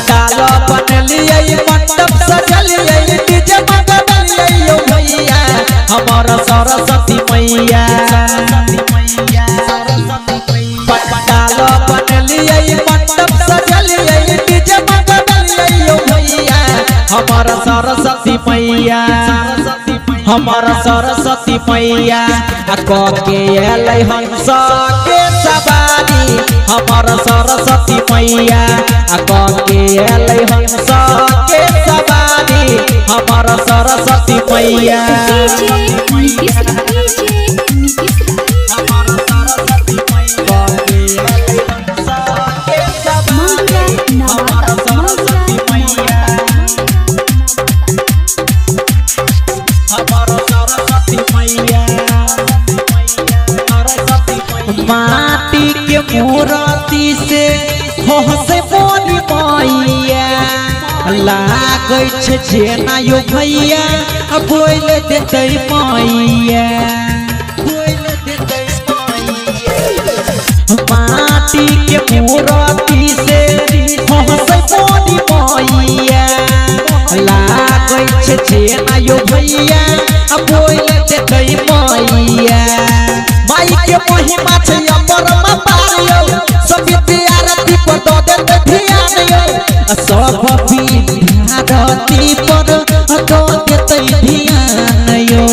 पंडाल बनलिए मंडप सजलिए DJ मंगलिए यो भैया हमार सरस्वती मैया पंडाल बनलिए मंडप सजलिए डीजे मंगलिए यो भैया हमार सरस्वती मैया हमार सरस्वती मैया के अलै हंस के सवारी हमार सरस्वती मैया के अलै हंस के सवारी हमार सरस्वती मैया माटी के मूर्ति से हंसे मोरी मैया लागै छै जेना यो भैया बोल देतै मैया माटी के मूर्ति से हंसे मोरी मैया लागै छै जेना यो भैया बोल देतै मैया माई के महिमा छै अमरमा पारियो सब आरती पर दो दे ध्यान यो सब विद्यार्थी पर दो देतै ध्यान यो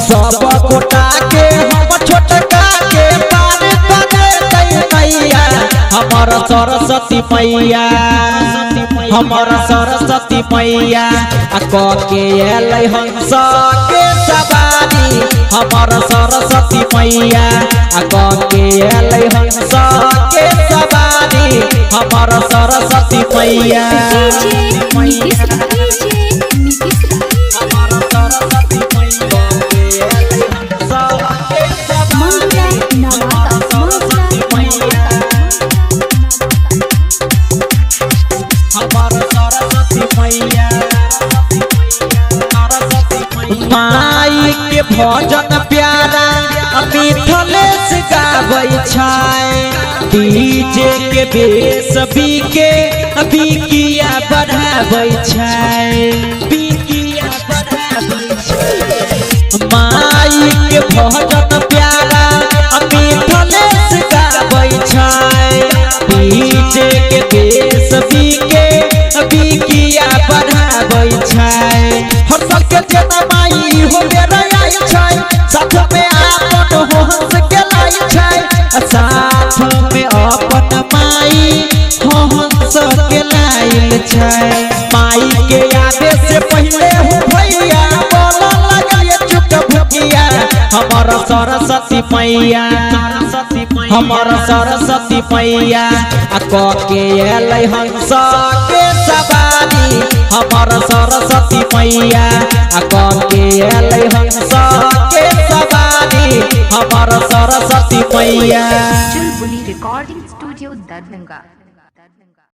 सब गोटा के हम छोटका के पार कर देतै मैया हमार सरस्वती मैया हमार सरस्वती मैया के अलै हंस के सवारी हमार सरस्वती मैया के अलै हंस के सवारी हमार सरस्वती मैया माई के भजन प्यारा मिथलेश गाबै छै डीजे के बेस बीके बिकिया बढ़ाबै छै बिकिया बढ़ाबै छै माई के भजन प्यारा मिथलेश गाबै छै डीजे के बेस बीके बिकिया बढ़ाबै छै हर साल के जेना माई हो बेरा आई छै साथ में आपन हो हंस के लाई छै साथ में अपन माई हो हंस के लाइल छै माई के आगे से पहले हो भैया बोला लगलिए चुप भुकिया हमार सरस्वती मैया हमार सरस्वती मैया के अलै हंस के सवारी हमार सरस्वती मैया के अलै हंस के सवारी हमार सरस्वती मैया चुलबुली रिकॉर्डिंग स्टूडियो दरभंगा।